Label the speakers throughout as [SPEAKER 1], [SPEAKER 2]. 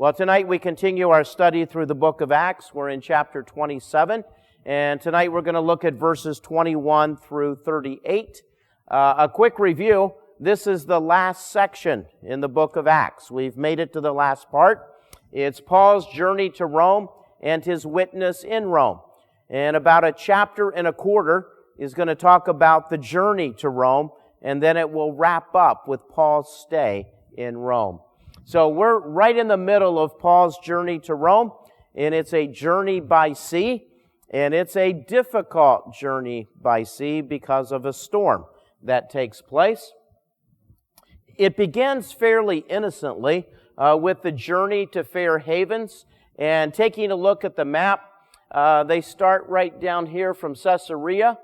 [SPEAKER 1] Well, tonight we continue our study through the book of Acts. We're in chapter 27, and tonight we're going to look at verses 21 through 38. A quick review. This is the last section in the book of Acts. We've made it to the last part. It's Paul's journey to Rome and his witness in Rome. And about a chapter and a quarter is going to talk about the journey to Rome, and then it will wrap up with Paul's stay in Rome. So we're right in the middle of Paul's journey to Rome, and it's a journey by sea, and it's a difficult journey by sea because of a storm that takes place. It begins fairly innocently with the journey to Fair Havens, and taking a look at the map, they start right down here from Caesarea.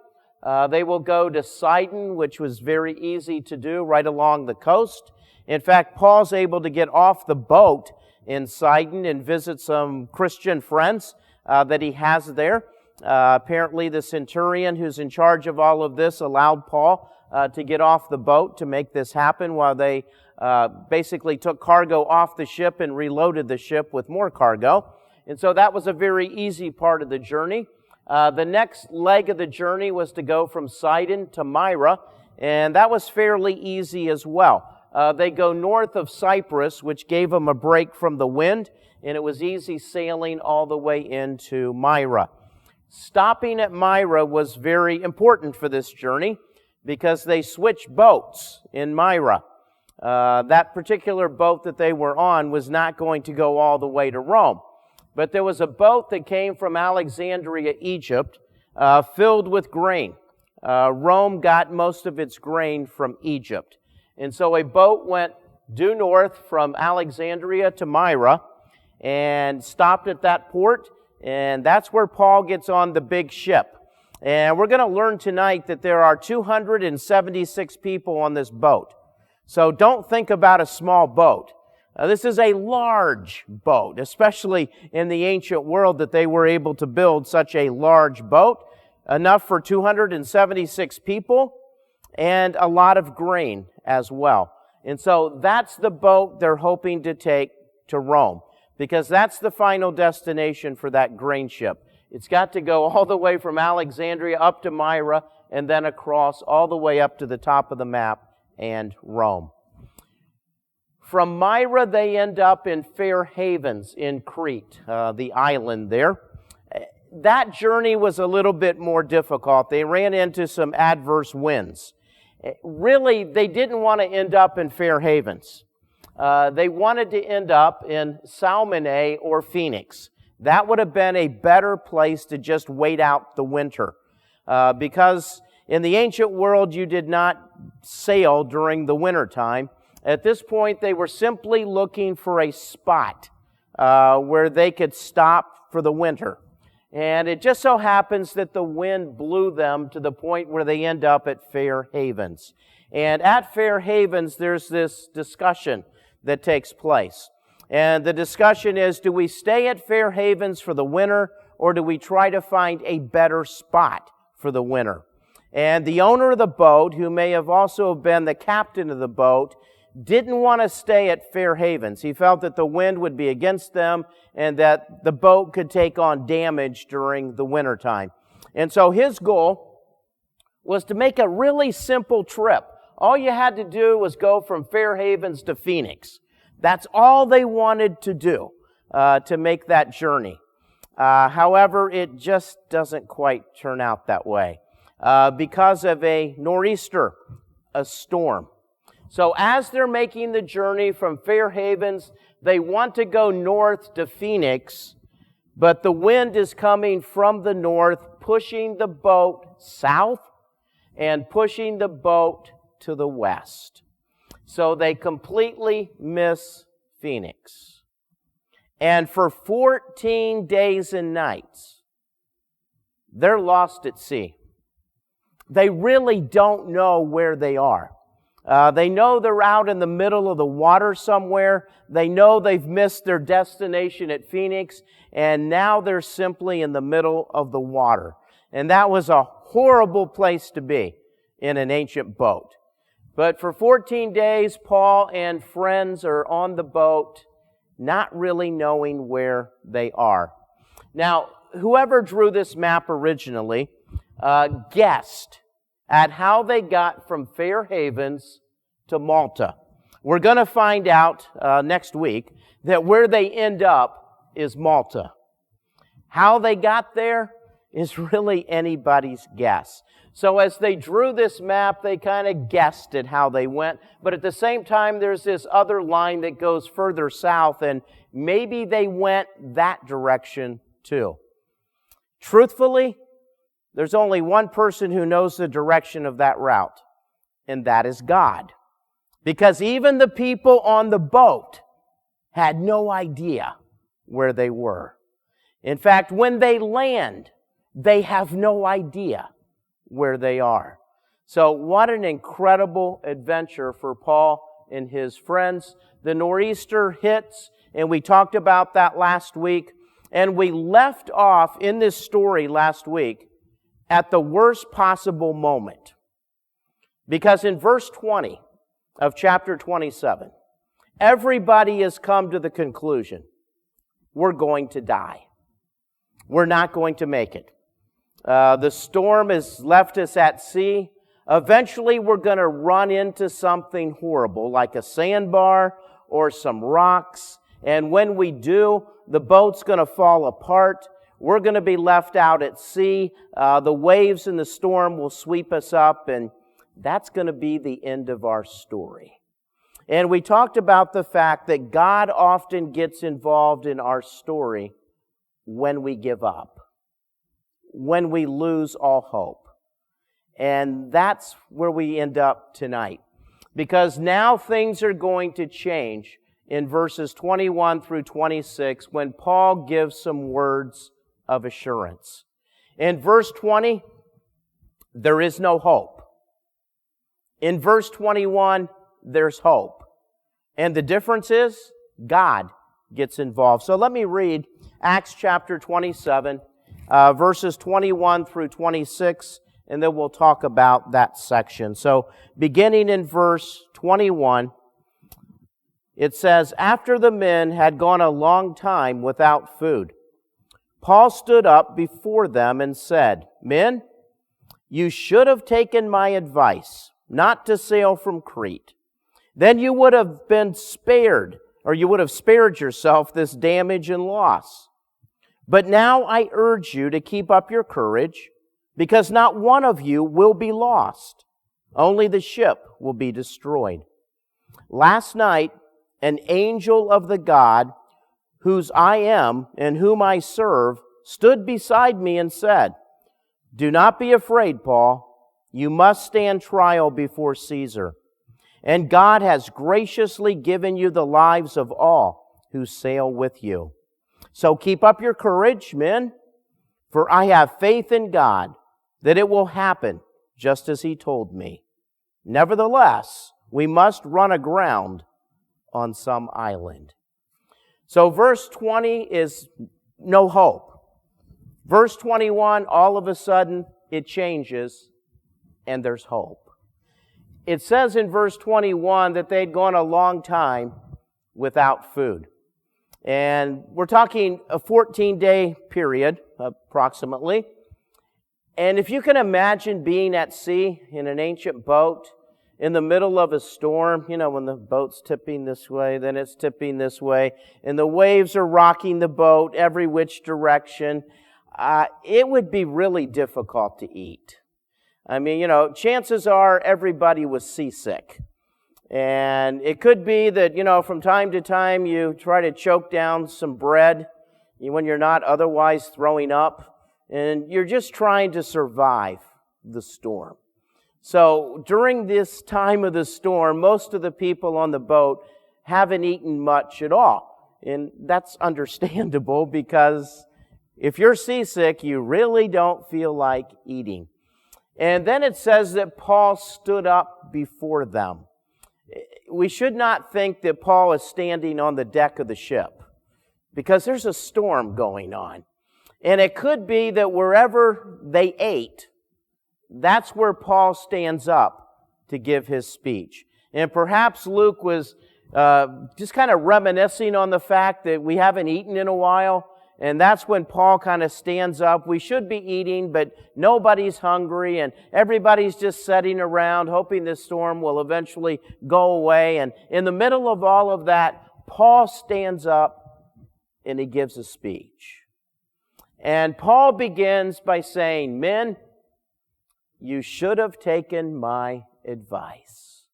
[SPEAKER 1] They will go to Sidon, which was very easy to do right along the coast. In fact, Paul's able to get off the boat in Sidon and visit some Christian friends that he has there. Apparently, the centurion who's in charge of all of this allowed Paul to get off the boat to make this happen while they basically took cargo off the ship and reloaded the ship with more cargo. And so that was a very easy part of the journey. The next leg of the journey was to go from Sidon to Myra, and that was fairly easy as well. They go north of Cyprus, which gave them a break from the wind, and it was easy sailing all the way into Myra. Stopping at Myra was very important for this journey because they switched boats in Myra. That particular boat that they were on was not going to go all the way to Rome. But there was a boat that came from Alexandria, Egypt, filled with grain. Rome got most of its grain from Egypt. And so a boat went due north from Alexandria to Myra and stopped at that port, and that's where Paul gets on the big ship. And we're going to learn tonight that there are 276 people on this boat. So don't think about a small boat. This is a large boat, especially in the ancient world that they were able to build such a large boat, enough for 276 people and a lot of grain as well. And so that's the boat they're hoping to take to Rome, because that's the final destination for that grain ship. It's got to go all the way from Alexandria up to Myra and then across all the way up to the top of the map and Rome. From Myra, they end up in Fair Havens in Crete, the island there. That journey was a little bit more difficult. They ran into some adverse winds. Really, they didn't want to end up in Fair Havens. They wanted to end up in Salmone or Phoenix. That would have been a better place to just wait out the winter. Because in the ancient world, you did not sail during the winter time. At this point, they were simply looking for a spot where they could stop for the winter. And it just so happens that the wind blew them to the point where they end up at Fair Havens. And at Fair Havens, there's this discussion that takes place. And the discussion is, do we stay at Fair Havens for the winter, or do we try to find a better spot for the winter? And the owner of the boat, who may have also been the captain of the boat, didn't want to stay at Fair Havens. He felt that the wind would be against them and that the boat could take on damage during the wintertime. And so his goal was to make a really simple trip. All you had to do was go from Fair Havens to Phoenix. That's all they wanted to do to make that journey. However, it just doesn't quite turn out that way because of a nor'easter, a storm. So as they're making the journey from Fair Havens, they want to go north to Phoenix, but the wind is coming from the north, pushing the boat south and pushing the boat to the west. So they completely miss Phoenix. And for 14 days and nights, they're lost at sea. They really don't know where they are. They know they're out in the middle of the water somewhere. They know they've missed their destination at Phoenix, and now they're simply in the middle of the water. And that was a horrible place to be in an ancient boat. But for 14 days, Paul and friends are on the boat, not really knowing where they are. Now, whoever drew this map originally guessed at how they got from Fair Havens to Malta. We're going to find out next week that where they end up is Malta. How they got there is really anybody's guess. So as they drew this map, they kind of guessed at how they went. But at the same time, there's this other line that goes further south, and maybe they went that direction too. Truthfully, there's only one person who knows the direction of that route, and that is God. Because even the people on the boat had no idea where they were. In fact, when they land, they have no idea where they are. So what an incredible adventure for Paul and his friends. The nor'easter hits, and we talked about that last week. And we left off in this story last week at the worst possible moment. Because in verse 20 of chapter 27, everybody has come to the conclusion, we're going to die. We're not going to make it. The storm has left us at sea. Eventually, we're going to run into something horrible, like a sandbar or some rocks. And when we do, the boat's going to fall apart. We're going to be left out at sea. The waves and the storm will sweep us up, and that's going to be the end of our story. And we talked about the fact that God often gets involved in our story when we give up, when we lose all hope. And that's where we end up tonight. Because now things are going to change in verses 21 through 26 when Paul gives some words of assurance. In verse 20, there is no hope. In verse 21, there's hope. And the difference is God gets involved. So let me read Acts chapter 27, verses 21 through 26, and then we'll talk about that section. So beginning in verse 21, it says, "After the men had gone a long time without food, Paul stood up before them and said, 'Men, you should have taken my advice not to sail from Crete. Then you would have been spared, or you would have spared yourself this damage and loss. But now I urge you to keep up your courage, because not one of you will be lost. Only the ship will be destroyed. Last night, an angel of the God, whose I am and whom I serve, stood beside me and said, "Do not be afraid, Paul. You must stand trial before Caesar. And God has graciously given you the lives of all who sail with you. So keep up your courage, men, for I have faith in God that it will happen just as He told me. Nevertheless, we must run aground on some island." So verse 20 is no hope. Verse 21, all of a sudden, it changes, and there's hope. It says in verse 21 that they'd gone a long time without food. And we're talking a 14-day period, approximately. And if you can imagine being at sea in an ancient boat, in the middle of a storm, you know, when the boat's tipping this way, then it's tipping this way, and the waves are rocking the boat every which direction, it would be really difficult to eat. I mean, you know, chances are everybody was seasick. And it could be that, you know, from time to time you try to choke down some bread when you're not otherwise throwing up, and you're just trying to survive the storm. So during this time of the storm, most of the people on the boat haven't eaten much at all. And that's understandable because if you're seasick, you really don't feel like eating. And then it says that Paul stood up before them. We should not think that Paul is standing on the deck of the ship because there's a storm going on. And it could be that wherever they ate, that's where Paul stands up to give his speech. And perhaps Luke was just kind of reminiscing on the fact that we haven't eaten in a while. And that's when Paul kind of stands up. We should be eating, but nobody's hungry, and everybody's just sitting around hoping this storm will eventually go away. And in the middle of all of that, Paul stands up and he gives a speech. And Paul begins by saying, "Men, you should have taken my advice."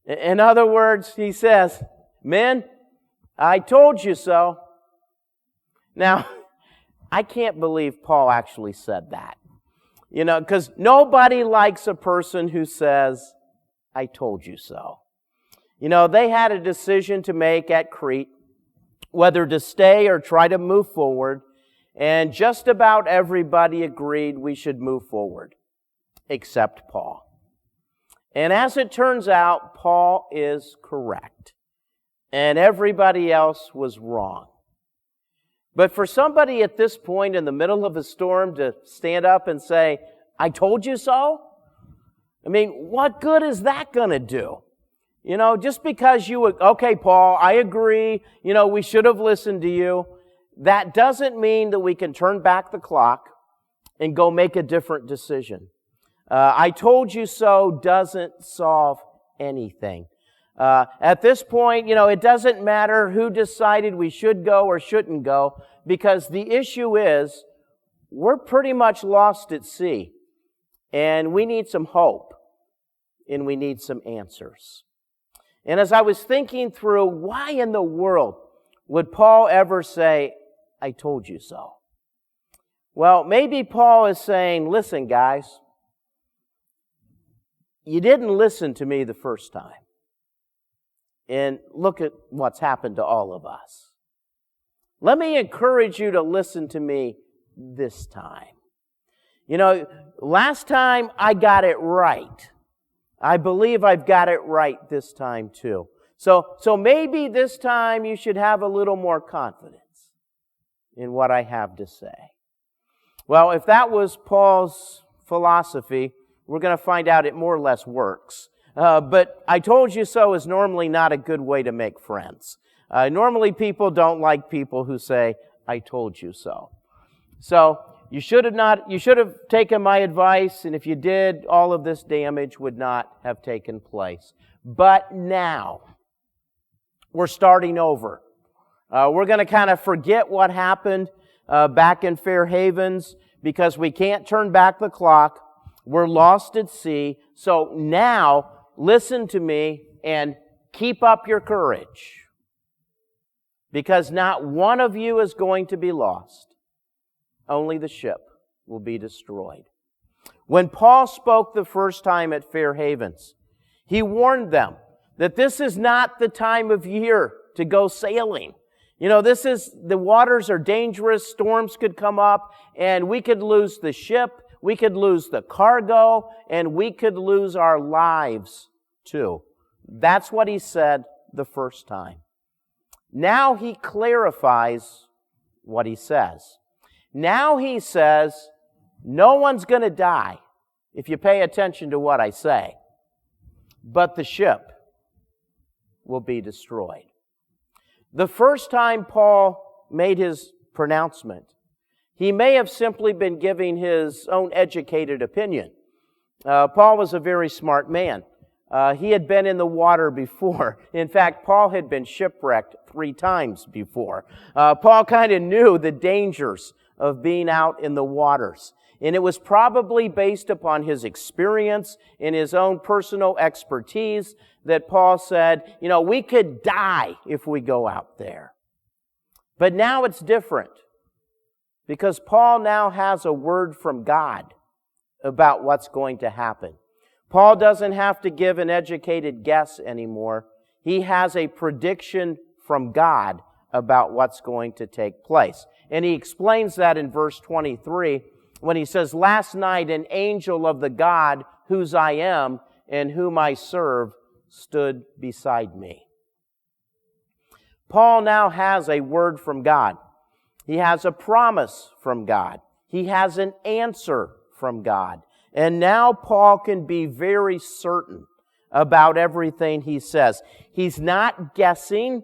[SPEAKER 1] In other words, he says, "Men, I told you so." Now, I can't believe Paul actually said that. Because nobody likes a person who says, "I told you so." They had a decision to make at Crete, whether to stay or try to move forward, and just about everybody agreed we should move forward, except Paul. And as it turns out, Paul is correct, and everybody else was wrong. But for somebody at this point in the middle of a storm to stand up and say, "I told you so?" I mean, what good is that going to do? Just because okay, Paul, I agree, we should have listened to you. That doesn't mean that we can turn back the clock and go make a different decision. "I told you so" doesn't solve anything. At this point, it doesn't matter who decided we should go or shouldn't go, because the issue is we're pretty much lost at sea, and we need some hope, and we need some answers. And as I was thinking through, why in the world would Paul ever say, "I told you so"? Well, maybe Paul is saying, "Listen, guys, you didn't listen to me the first time. And look at what's happened to all of us. Let me encourage you to listen to me this time. Last time I got it right. I believe I've got it right this time too. So maybe this time you should have a little more confidence in what I have to say." Well, if that was Paul's philosophy, we're going to find out it more or less works. But "I told you so" is normally not a good way to make friends. Normally people don't like people who say, "I told you so." So you should have taken my advice, and if you did, all of this damage would not have taken place. But now, we're starting over. We're going to kind of forget what happened back in Fair Havens, because we can't turn back the clock. We're lost at sea. So now, listen to me and keep up your courage, because not one of you is going to be lost. Only the ship will be destroyed. When Paul spoke the first time at Fair Havens, he warned them that this is not the time of year to go sailing. The waters are dangerous, storms could come up, and we could lose the ship, we could lose the cargo, and we could lose our lives too. That's what he said the first time. Now he clarifies what he says. Now he says, no one's going to die if you pay attention to what I say, but the ship will be destroyed. The first time Paul made his pronouncement, he may have simply been giving his own educated opinion. Paul was a very smart man. He had been in the water before. In fact, Paul had been shipwrecked 3 times before. Paul kind of knew the dangers of being out in the waters. And it was probably based upon his experience and his own personal expertise that Paul said, we could die if we go out there. But now it's different, because Paul now has a word from God about what's going to happen. Paul doesn't have to give an educated guess anymore. He has a prediction from God about what's going to take place. And he explains that in verse 23 when he says, "Last night an angel of the God whose I am and whom I serve stood beside me." Paul now has a word from God. He has a promise from God. He has an answer from God. And now Paul can be very certain about everything he says. He's not guessing.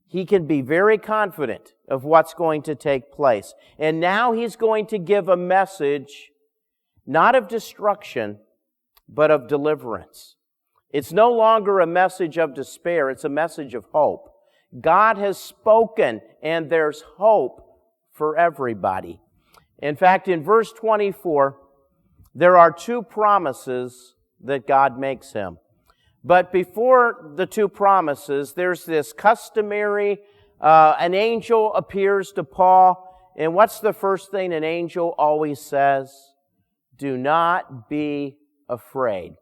[SPEAKER 1] He can be very confident of what's going to take place. And now he's going to give a message, not of destruction, but of deliverance. It's no longer a message of despair. It's a message of hope. God has spoken, and there's hope for everybody. In fact, in verse 24, there are two promises that God makes him. But before the two promises, there's this customary, an angel appears to Paul, and what's the first thing an angel always says? Do not be afraid.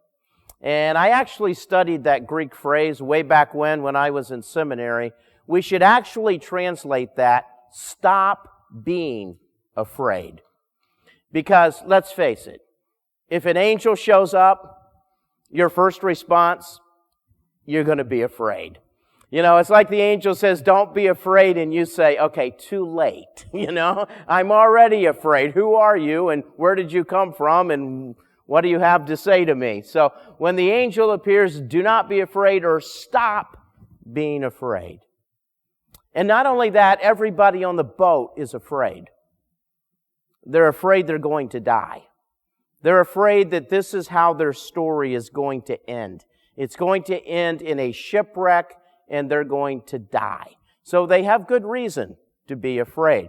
[SPEAKER 1] And I actually studied that Greek phrase way back when I was in seminary. We should actually translate that, stop being afraid. Because, let's face it, if an angel shows up, your first response, you're going to be afraid. You know, it's like the angel says, don't be afraid, and you say, okay, too late. You know, I'm already afraid. Who are you, and where did you come from, and what do you have to say to me? So when the angel appears, do not be afraid or stop being afraid. And not only that, everybody on the boat is afraid. They're afraid they're going to die. They're afraid that this is how their story is going to end. It's going to end in a shipwreck, and they're going to die. So they have good reason to be afraid.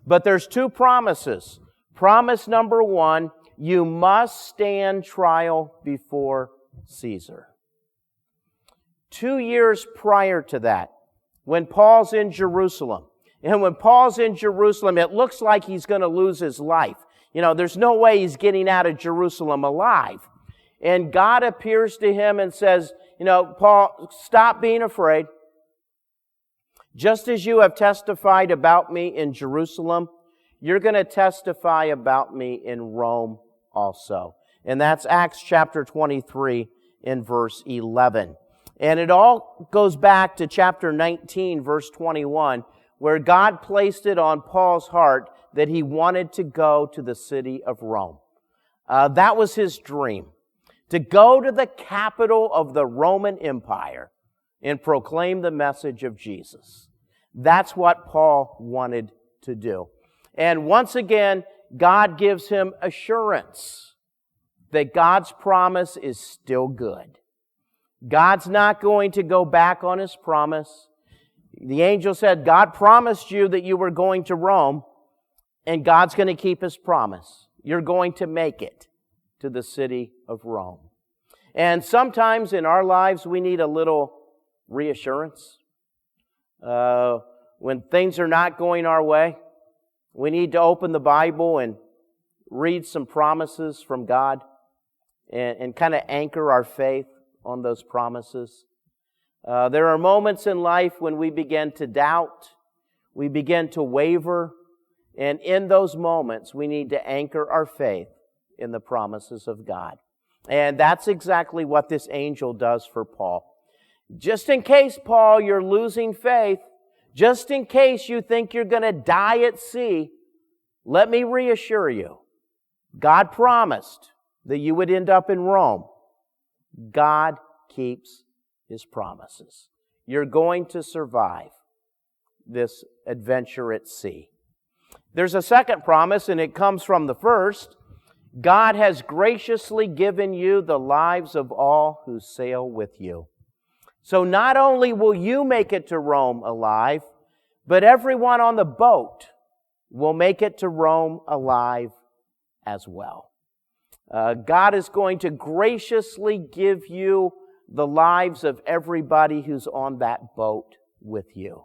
[SPEAKER 1] But there's two promises. Promise number one, you must stand trial before Caesar. 2 years prior to that, when Paul's in Jerusalem, and when Paul's in Jerusalem, it looks like he's going to lose his life. You know, there's no way he's getting out of Jerusalem alive. And God appears to him and says, you know, Paul, stop being afraid. Just as you have testified about me in Jerusalem, you're going to testify about me in Rome also. And that's Acts chapter 23 in verse 11. And it all goes back to chapter 19, verse 21, where God placed it on Paul's heart that he wanted to go to the city of Rome. That was his dream, to go to the capital of the Roman Empire and proclaim the message of Jesus. That's what Paul wanted to do. And once again, God gives him assurance that God's promise is still good. God's not going to go back on His promise. The angel said, God promised you that you were going to Rome, and God's going to keep His promise. You're going to make it to the city of Rome. And sometimes in our lives, we need a little reassurance. When things are not going our way, we need to open the Bible and read some promises from God and kind of anchor our faith on those promises. There are moments in life when we begin to doubt, we begin to waver, and in those moments we need to anchor our faith in the promises of God. And that's exactly what this angel does for Paul. Just in case, Paul, you're losing faith, just in case you think you're going to die at sea, let me reassure you, God promised that you would end up in Rome. God keeps His promises. You're going to survive this adventure at sea. There's a second promise, and it comes from the first. God has graciously given you the lives of all who sail with you. So not only will you make it to Rome alive, but everyone on the boat will make it to Rome alive as well. God is going to graciously give you the lives of everybody who's on that boat with you.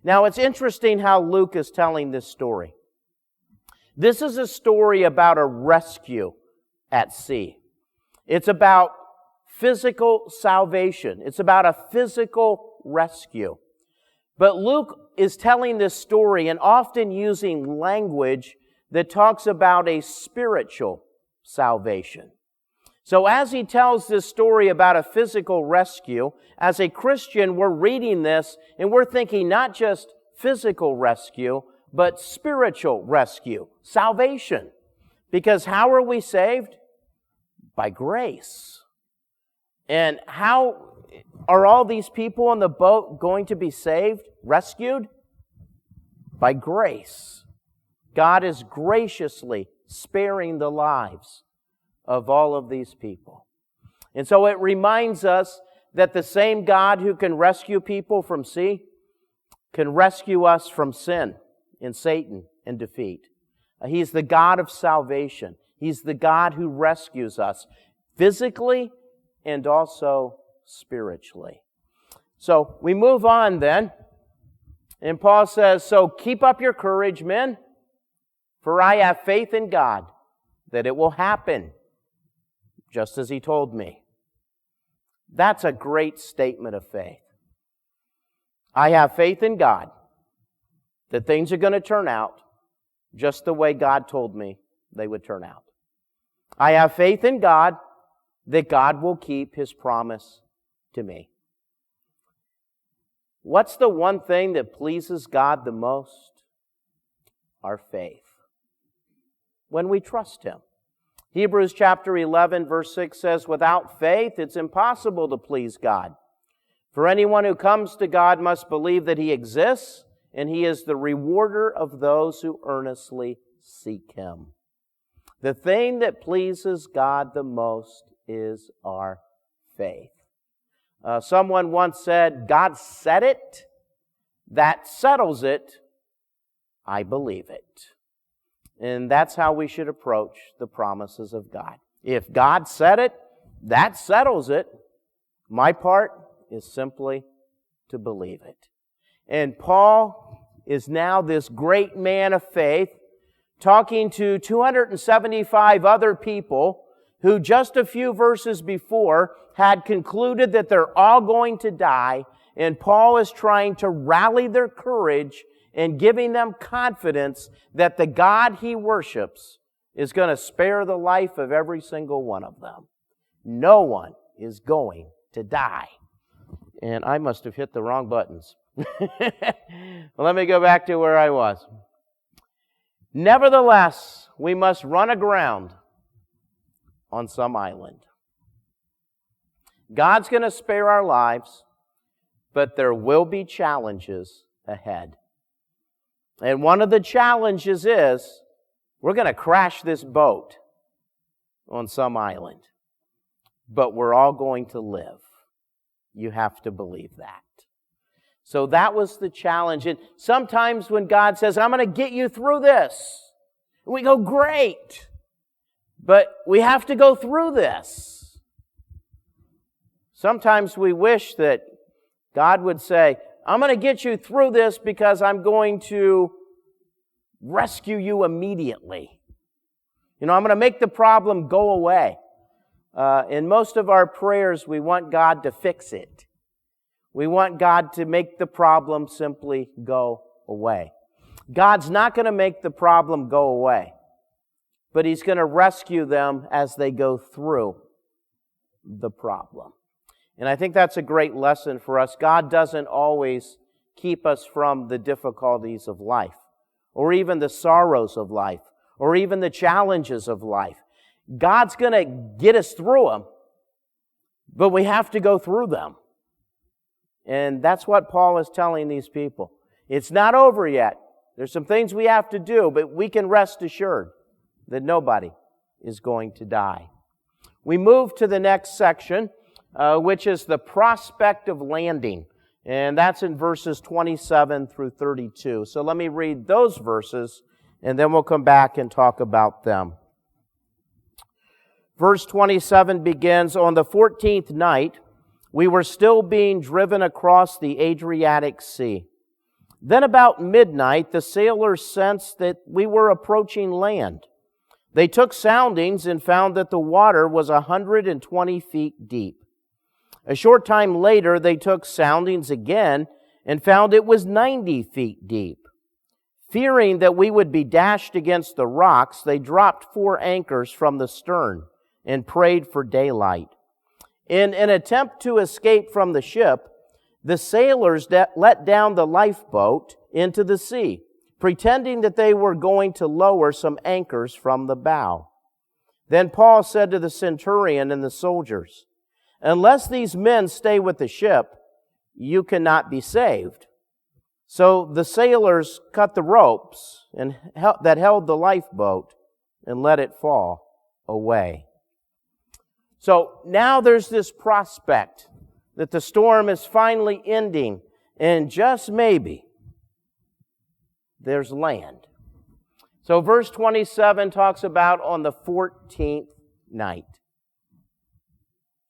[SPEAKER 1] Now, it's interesting how Luke is telling this story. This is a story about a rescue at sea. It's about physical salvation. It's about a physical rescue. But Luke is telling this story and often using language that talks about a spiritual salvation. So as he tells this story about a physical rescue, as a Christian, we're reading this and we're thinking not just physical rescue, but spiritual rescue, salvation. Because how are we saved? By grace. And how are all these people on the boat going to be saved, rescued? By grace. God is graciously sparing the lives of all of these people. And so it reminds us that the same God who can rescue people from sea can rescue us from sin and Satan and defeat. He's the God of salvation. He's the God who rescues us physically and also spiritually. So we move on then. And Paul says, so keep up your courage, men, for I have faith in God that it will happen just as He told me. That's a great statement of faith. I have faith in God that things are going to turn out just the way God told me they would turn out. I have faith in God that God will keep His promise to me. What's the one thing that pleases God the most? Our faith. When we trust Him. Hebrews chapter 11 verse 6 says, without faith it's impossible to please God. For anyone who comes to God must believe that He exists, and He is the rewarder of those who earnestly seek Him. The thing that pleases God the most is our faith. Someone once said, God said it, that settles it, I believe it. And that's how we should approach the promises of God. If God said it, that settles it. My part is simply to believe it. And Paul is now this great man of faith talking to 275 other people who just a few verses before had concluded that they're all going to die, and Paul is trying to rally their courage and giving them confidence that the God he worships is going to spare the life of every single one of them. No one is going to die. And I must have hit the wrong buttons. Let me go back to where I was. Nevertheless, we must run aground on some island. God's going to spare our lives, but there will be challenges ahead. And one of the challenges is we're going to crash this boat on some island, but we're all going to live. You have to believe that. So that was the challenge. And sometimes when God says, I'm going to get you through this, we go, great. But we have to go through this. Sometimes we wish that God would say, I'm going to get you through this because I'm going to rescue you immediately. I'm going to make the problem go away. In most of our prayers, we want God to fix it. We want God to make the problem simply go away. God's not going to make the problem go away, but He's going to rescue them as they go through the problem. And I think that's a great lesson for us. God doesn't always keep us from the difficulties of life, or even the sorrows of life, or even the challenges of life. God's going to get us through them, but we have to go through them. And that's what Paul is telling these people. It's not over yet. There's some things we have to do, but we can rest assured that nobody is going to die. We move to the next section, which is the prospect of landing. And that's in verses 27 through 32. So let me read those verses, and then we'll come back and talk about them. Verse 27 begins, on the 14th night, we were still being driven across the Adriatic Sea. Then about midnight, the sailors sensed that we were approaching land. They took soundings and found that the water was 120 feet deep. A short time later, they took soundings again and found it was 90 feet deep. Fearing that we would be dashed against the rocks, they dropped 4 anchors from the stern and prayed for daylight. In an attempt to escape from the ship, the sailors let down the lifeboat into the sea, pretending that they were going to lower some anchors from the bow. Then Paul said to the centurion and the soldiers, unless these men stay with the ship, you cannot be saved. So the sailors cut the ropes that held the lifeboat and let it fall away. So now there's this prospect that the storm is finally ending, and just maybe there's land. So verse 27 talks about on the 14th night.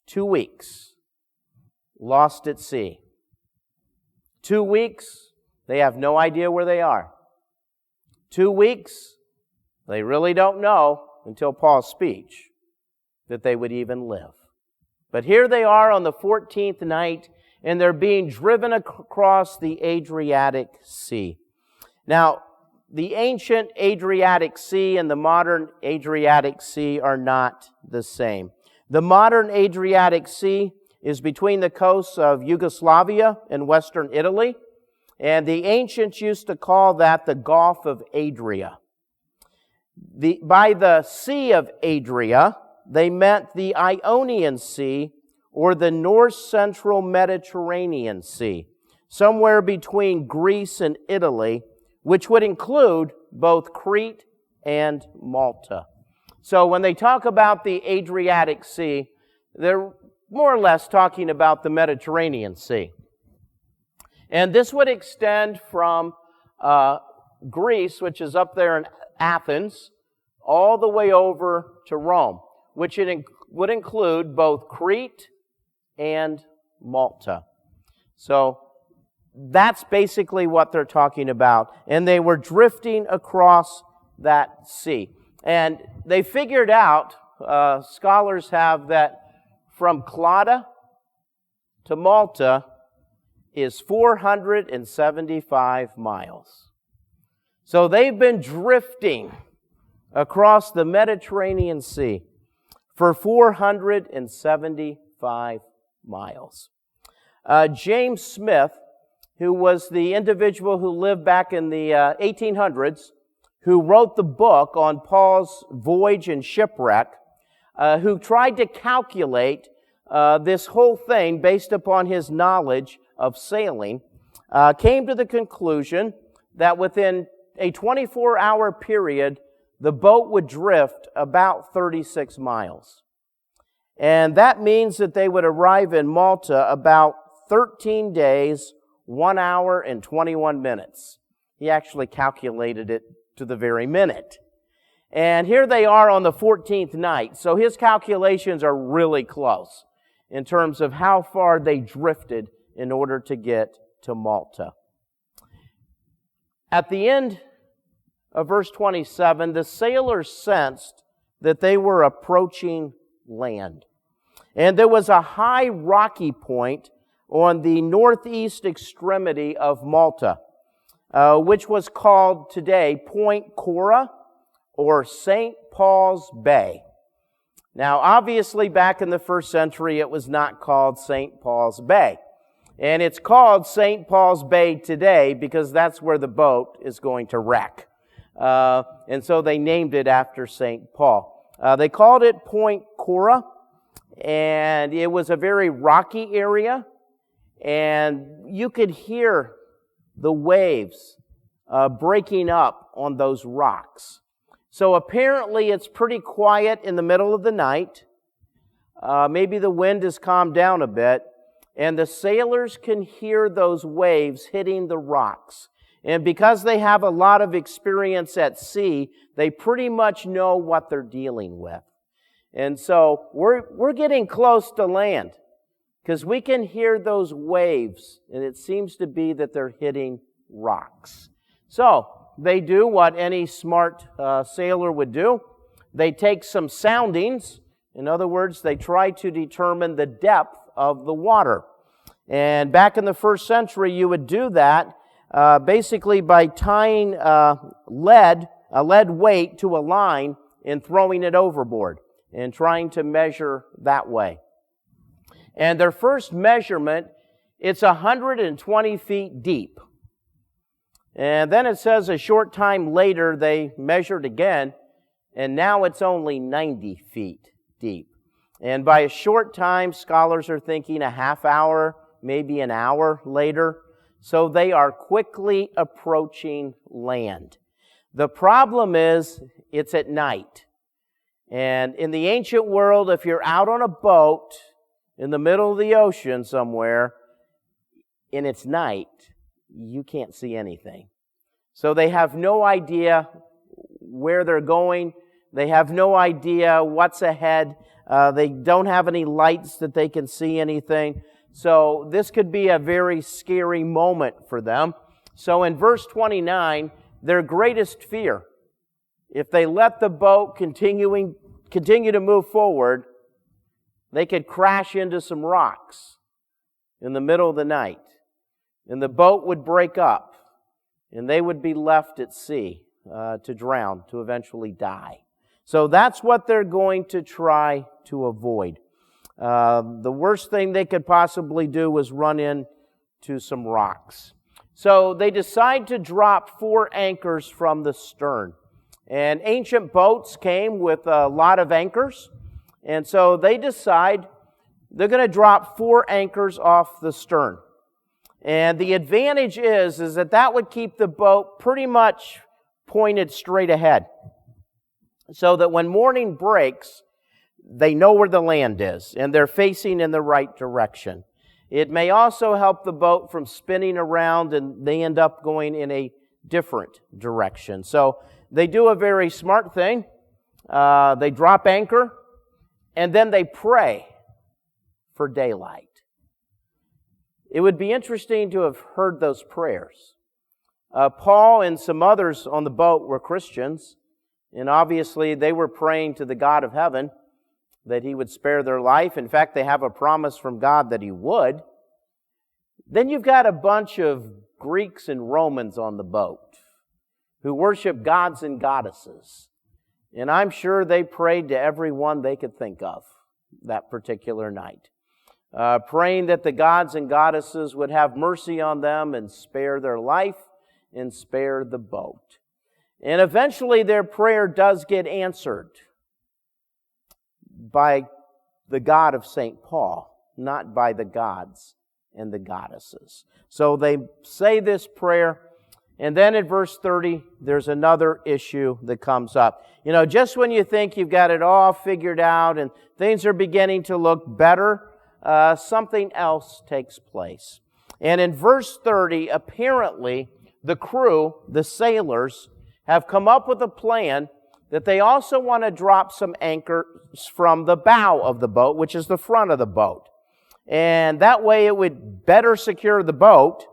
[SPEAKER 1] 2 weeks lost at sea. 2 weeks, they have no idea where they are. 2 weeks, they really don't know until Paul's speech that they would even live. But here they are on the 14th night, and they're being driven across the Adriatic Sea. Now, the ancient Adriatic Sea and the modern Adriatic Sea are not the same. The modern Adriatic Sea is between the coasts of Yugoslavia and western Italy, and the ancients used to call that the Gulf of Adria. By the Sea of Adria, they meant the Ionian Sea or the north-central Mediterranean Sea, somewhere between Greece and Italy, which would include both Crete and Malta. So when they talk about the Adriatic Sea, they're more or less talking about the Mediterranean Sea. And this would extend from Greece, which is up there in Athens, all the way over to Rome, which would include both Crete and Malta. So that's basically what they're talking about. And they were drifting across that sea. And they figured out, scholars have, that from Clauda to Malta is 475 miles. So they've been drifting across the Mediterranean Sea for 475 miles. James Smith, who was the individual who lived back in the 1800s, who wrote the book on Paul's voyage and shipwreck, who tried to calculate this whole thing based upon his knowledge of sailing, came to the conclusion that within a 24-hour period, the boat would drift about 36 miles. And that means that they would arrive in Malta about 13 days, 1 hour, and 21 minutes. He actually calculated it to the very minute. And here they are on the 14th night. So his calculations are really close in terms of how far they drifted in order to get to Malta. At the end of verse 27, the sailors sensed that they were approaching land. And there was a high rocky point on the northeast extremity of Malta, which was called today Point Cora or St. Paul's Bay. Now, obviously, back in the first century, it was not called St. Paul's Bay. And it's called St. Paul's Bay today because that's where the boat is going to wreck. And so they named it after St. Paul. They called it Point Cora, and it was a very rocky area, and you could hear the waves breaking up on those rocks. So apparently it's pretty quiet in the middle of the night. Maybe the wind has calmed down a bit, and the sailors can hear those waves hitting the rocks. And because they have a lot of experience at sea, they pretty much know what they're dealing with. And so we're getting close to land because we can hear those waves, and it seems to be that they're hitting rocks. So they do what any smart sailor would do. They take some soundings. In other words, they try to determine the depth of the water. And back in the first century, you would do that basically by tying a lead weight to a line and throwing it overboard and trying to measure that way. And their first measurement, it's 120 feet deep. And then it says a short time later they measured again, and now it's only 90 feet deep. And by a short time, scholars are thinking a half hour, maybe an hour later. So they are quickly approaching land. The problem is, it's at night. And in the ancient world, if you're out on a boat in the middle of the ocean somewhere, and it's night, you can't see anything. So they have no idea where they're going. They have no idea what's ahead. They don't have any lights that they can see anything. So this could be a very scary moment for them. So in verse 29, their greatest fear, if they let the boat continue to move forward, they could crash into some rocks in the middle of the night. And the boat would break up, and they would be left at sea to drown, to eventually die. So that's what they're going to try to avoid. The worst thing they could possibly do was run into some rocks. So they decide to drop 4 anchors from the stern. And ancient boats came with a lot of anchors. And so they decide they're going to drop 4 anchors off the stern. And the advantage is that would keep the boat pretty much pointed straight ahead. So that when morning breaks, they know where the land is, and they're facing in the right direction. It may also help the boat from spinning around, and they end up going in a different direction. So they do a very smart thing. They drop anchor, and then they pray for daylight. It would be interesting to have heard those prayers. Paul and some others on the boat were Christians, and obviously they were praying to the God of heaven that He would spare their life. In fact, they have a promise from God that He would. Then you've got a bunch of Greeks and Romans on the boat who worship gods and goddesses. And I'm sure they prayed to everyone they could think of that particular night, praying that the gods and goddesses would have mercy on them and spare their life and spare the boat. And eventually their prayer does get answered by the God of St. Paul, not by the gods and the goddesses. So they say this prayer, and then in verse 30, there's another issue that comes up. Just when you think you've got it all figured out and things are beginning to look better, something else takes place. And in verse 30, apparently, the crew, the sailors, have come up with a plan that they also want to drop some anchors from the bow of the boat, which is the front of the boat. And that way it would better secure the boat,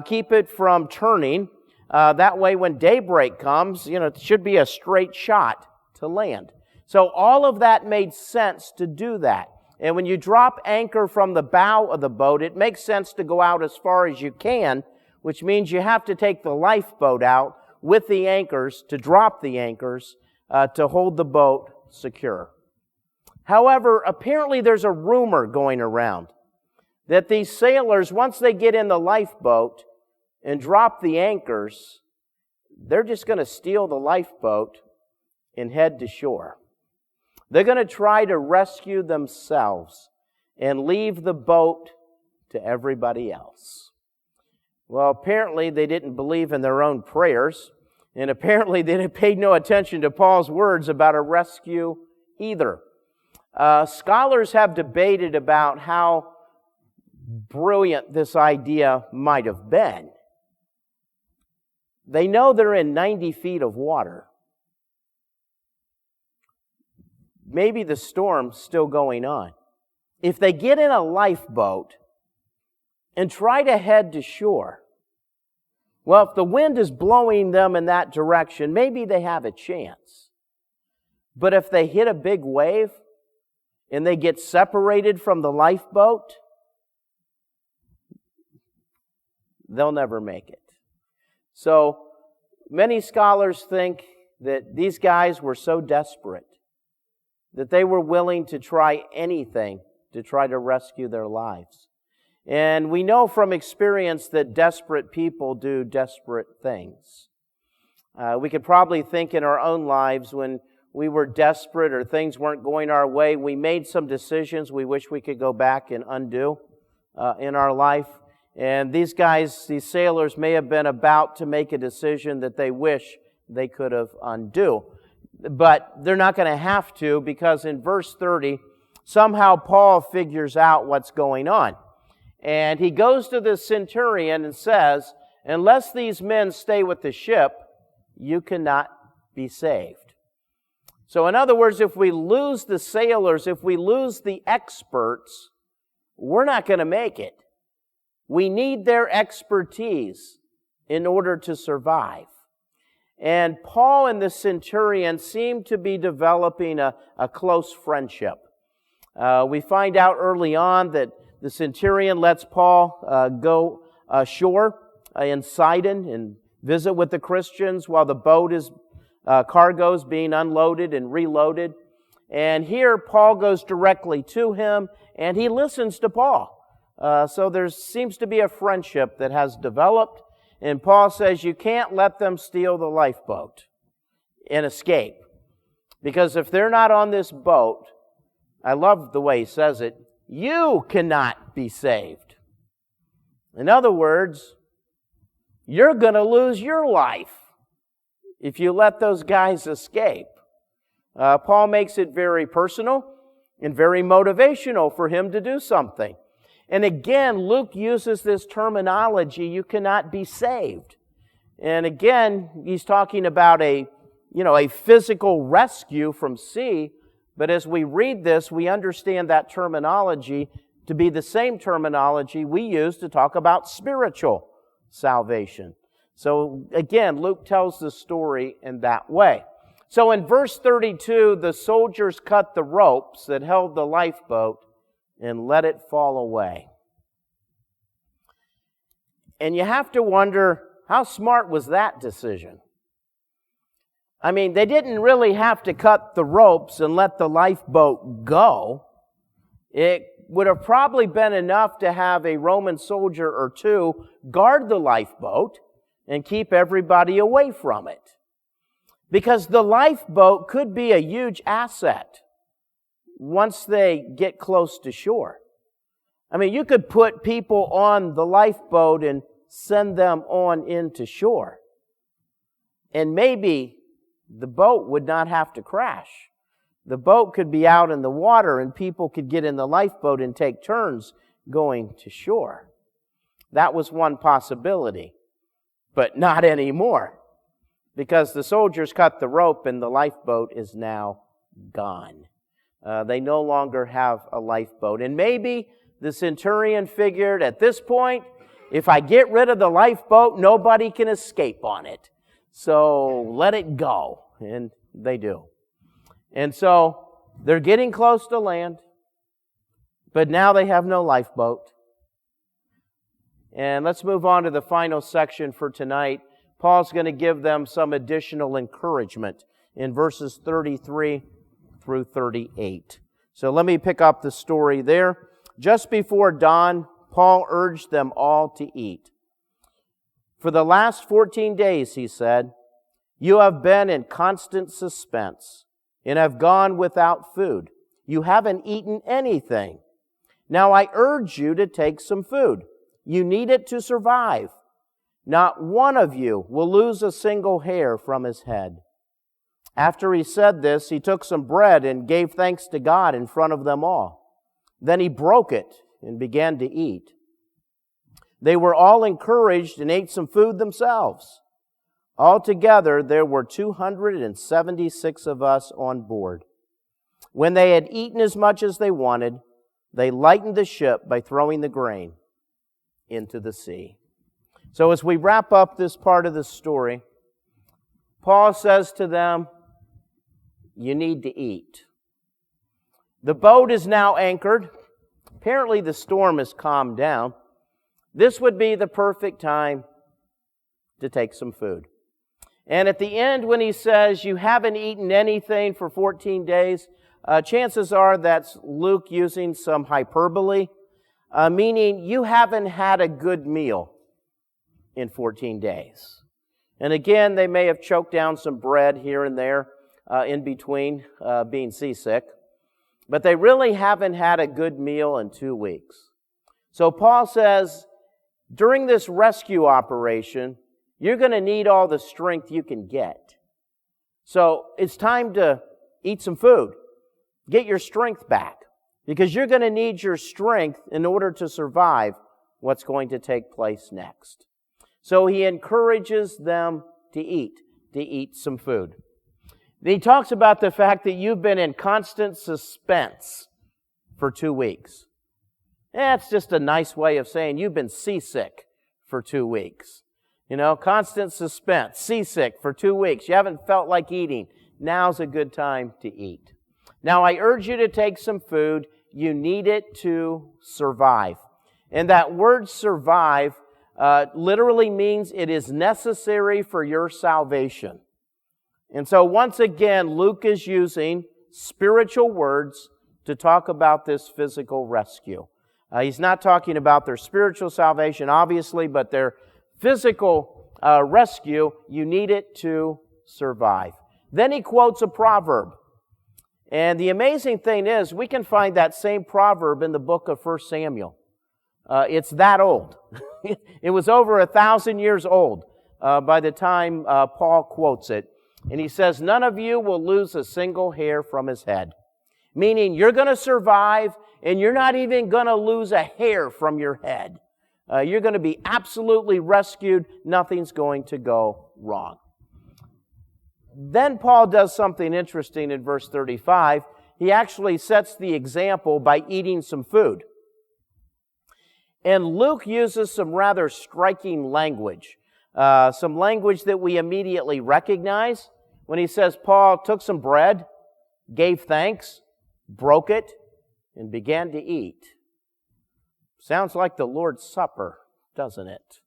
[SPEAKER 1] keep it from turning. That way when daybreak comes, it should be a straight shot to land. So all of that made sense to do that. And when you drop anchor from the bow of the boat, it makes sense to go out as far as you can, which means you have to take the lifeboat out with the anchors, to drop the anchors, to hold the boat secure. However, apparently there's a rumor going around that these sailors, once they get in the lifeboat and drop the anchors, they're just going to steal the lifeboat and head to shore. They're going to try to rescue themselves and leave the boat to everybody else. Well, apparently they didn't believe in their own prayers, and apparently they paid no attention to Paul's words about a rescue either. Scholars have debated about how brilliant this idea might have been. They know they're in 90 feet of water. Maybe the storm's still going on. If they get in a lifeboat and try to head to shore, well, if the wind is blowing them in that direction, maybe they have a chance. But if they hit a big wave and they get separated from the lifeboat, they'll never make it. So many scholars think that these guys were so desperate that they were willing to try anything to try to rescue their lives. And we know from experience that desperate people do desperate things. We could probably think in our own lives when we were desperate or things weren't going our way, we made some decisions we wish we could go back and undo in our life. And these guys, these sailors, may have been about to make a decision that they wish they could have undo. But they're not going to have to, because in verse 30, somehow Paul figures out what's going on. And he goes to the centurion and says, unless these men stay with the ship, you cannot be saved. So in other words, if we lose the sailors, if we lose the experts, we're not going to make it. We need their expertise in order to survive. And Paul and the centurion seem to be developing a close friendship. We find out early on that the centurion lets Paul go ashore in Sidon and visit with the Christians while the boat is cargo's being unloaded and reloaded. And here Paul goes directly to him and he listens to Paul. So there seems to be a friendship that has developed. And Paul says you can't let them steal the lifeboat and escape. Because if they're not on this boat, I love the way he says it, you cannot be saved. In other words, you're going to lose your life if you let those guys escape. Paul makes it very personal and very motivational for him to do something. And again, Luke uses this terminology, you cannot be saved. And again, he's talking about a physical rescue from sea. But as we read this, we understand that terminology to be the same terminology we use to talk about spiritual salvation. So again, Luke tells the story in that way. So in verse 32, the soldiers cut the ropes that held the lifeboat and let it fall away. And you have to wonder, how smart was that decision? I mean, they didn't really have to cut the ropes and let the lifeboat go. It would have probably been enough to have a Roman soldier or two guard the lifeboat and keep everybody away from it. Because the lifeboat could be a huge asset once they get close to shore. I mean, you could put people on the lifeboat and send them on into shore. And maybe the boat would not have to crash. The boat could be out in the water and people could get in the lifeboat and take turns going to shore. That was one possibility, but not anymore, because the soldiers cut the rope and the lifeboat is now gone. They no longer have a lifeboat. And maybe the centurion figured at this point, if I get rid of the lifeboat, nobody can escape on it. So let it go. And they do. And so they're getting close to land, but now they have no lifeboat. And let's move on to the final section for tonight. Paul's going to give them some additional encouragement in verses 33 through 38. So let me pick up the story there. Just before dawn, Paul urged them all to eat. For the last 14 days, he said, you have been in constant suspense and have gone without food. You haven't eaten anything. Now I urge you to take some food. You need it to survive. Not one of you will lose a single hair from his head. After he said this, he took some bread and gave thanks to God in front of them all. Then he broke it and began to eat. They were all encouraged and ate some food themselves. Altogether, there were 276 of us on board. When they had eaten as much as they wanted, they lightened the ship by throwing the grain into the sea. So as we wrap up this part of the story, Paul says to them, you need to eat. The boat is now anchored. Apparently the storm has calmed down. This would be the perfect time to take some food. And at the end, when he says, you haven't eaten anything for 14 days, chances are that's Luke using some hyperbole, meaning you haven't had a good meal in 14 days. And again, they may have choked down some bread here and there, in between being seasick. But they really haven't had a good meal in 2 weeks. So Paul says, during this rescue operation, you're going to need all the strength you can get. So it's time to eat some food. Get your strength back. Because you're going to need your strength in order to survive what's going to take place next. So he encourages them to eat some food. He talks about the fact that you've been in constant suspense for 2 weeks. That's just a nice way of saying you've been seasick for 2 weeks. Constant suspense, seasick for 2 weeks. You haven't felt like eating. Now's a good time to eat. Now, I urge you to take some food. You need it to survive. And that word survive literally means it is necessary for your salvation. And so once again, Luke is using spiritual words to talk about this physical rescue. He's not talking about their spiritual salvation, obviously, but their physical rescue. You need it to survive. Then he quotes a proverb. And the amazing thing is, we can find that same proverb in the book of 1 Samuel. It's that old. It was over 1,000 years old by the time Paul quotes it. And he says, none of you will lose a single hair from his head. Meaning you're going to survive and you're not even going to lose a hair from your head. You're going to be absolutely rescued. Nothing's going to go wrong. Then Paul does something interesting in verse 35. He actually sets the example by eating some food. And Luke uses some rather striking language. Some language that we immediately recognize when he says Paul took some bread, gave thanks, broke it, and began to eat. Sounds like the Lord's Supper, doesn't it?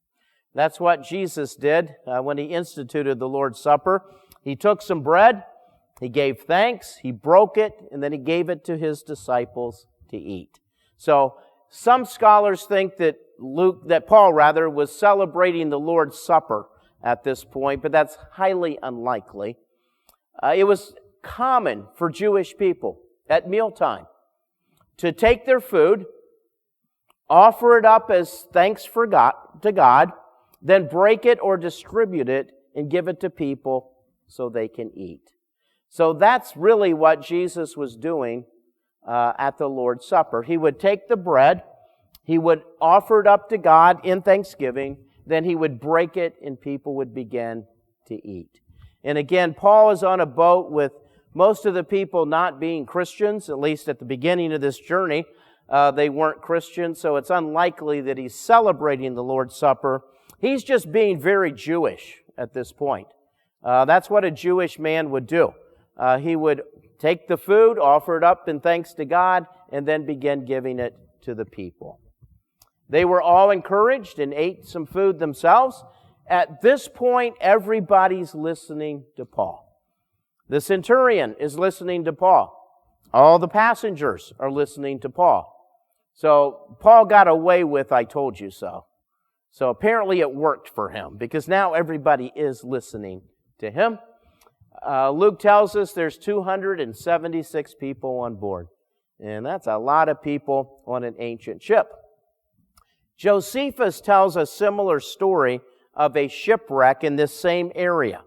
[SPEAKER 1] That's what Jesus did when he instituted the Lord's Supper. He took some bread, he gave thanks, he broke it, and then he gave it to his disciples to eat. So some scholars think that Paul was celebrating the Lord's Supper at this point, but that's highly unlikely. It was common for Jewish people at mealtime to take their food, offer it up as thanks to God, then break it or distribute it and give it to people so they can eat. So that's really what Jesus was doing at the Lord's Supper. He would take the bread, he would offer it up to God in thanksgiving, then he would break it and people would begin to eat. And again, Paul is on a boat with most of the people not being Christians, at least at the beginning of this journey. They weren't Christians, so it's unlikely that he's celebrating the Lord's Supper. He's just being very Jewish at this point. That's what a Jewish man would do. He would take the food, offer it up in thanks to God, and then begin giving it to the people. They were all encouraged and ate some food themselves. At this point, everybody's listening to Paul. The centurion is listening to Paul. All the passengers are listening to Paul. So Paul got away with, I told you so. So apparently it worked for him because now everybody is listening to him. Luke tells us there's 276 people on board. And that's a lot of people on an ancient ship. Josephus tells a similar story of a shipwreck in this same area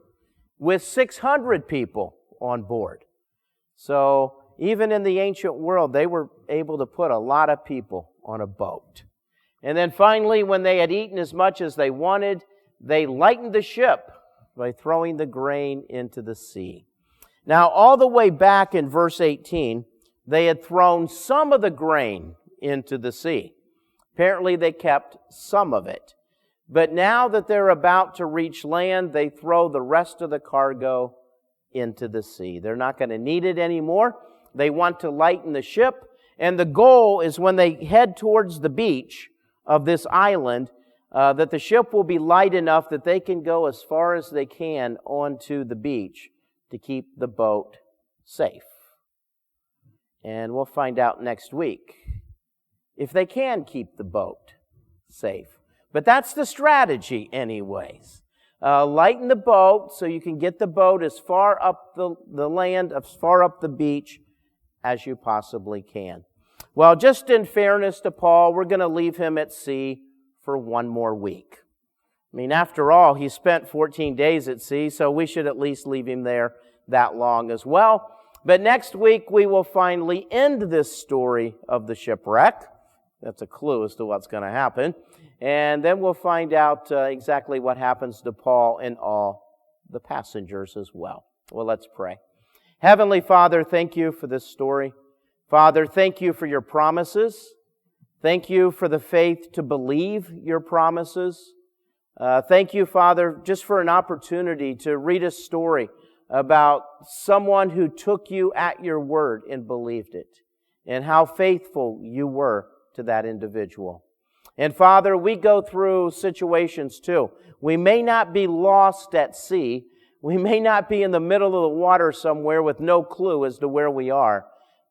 [SPEAKER 1] with 600 people on board. So even in the ancient world, they were able to put a lot of people on a boat. And then finally, when they had eaten as much as they wanted, they lightened the ship by throwing the grain into the sea. Now, all the way back in verse 18, they had thrown some of the grain into the sea. Apparently, they kept some of it. But now that they're about to reach land, they throw the rest of the cargo into the sea. They're not going to need it anymore. They want to lighten the ship. And the goal is when they head towards the beach of this island, that the ship will be light enough that they can go as far as they can onto the beach to keep the boat safe. And we'll find out next week if they can keep the boat safe. But that's the strategy anyways. Lighten the boat so you can get the boat as far up the land, as far up the beach as you possibly can. Well, just in fairness to Paul, we're going to leave him at sea for one more week. I mean, after all, he spent 14 days at sea, so we should at least leave him there that long as well. But next week, we will finally end this story of the shipwreck. That's a clue as to what's going to happen. And then we'll find out exactly what happens to Paul and all the passengers as well. Well, let's pray. Heavenly Father, thank you for this story. Father, thank you for your promises. Thank you for the faith to believe your promises. Thank you, Father, just for an opportunity to read a story about someone who took you at your word and believed it, and how faithful you were to that individual. And Father, we go through situations too. We may not be lost at sea. We may not be in the middle of the water somewhere with no clue as to where we are.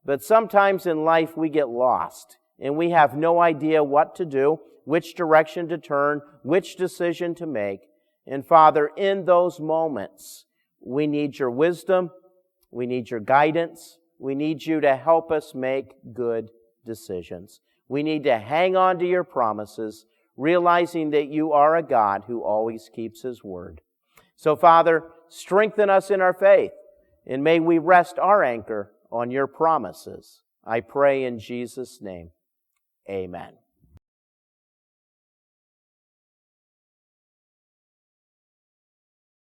[SPEAKER 1] But sometimes in life we get lost and we have no idea what to do, which direction to turn, which decision to make. And Father, in those moments, we need your wisdom. We need your guidance. We need you to help us make good decisions. We need to hang on to your promises, realizing that you are a God who always keeps his word. So, Father, strengthen us in our faith, and may we rest our anchor on your promises. I pray in Jesus' name. Amen.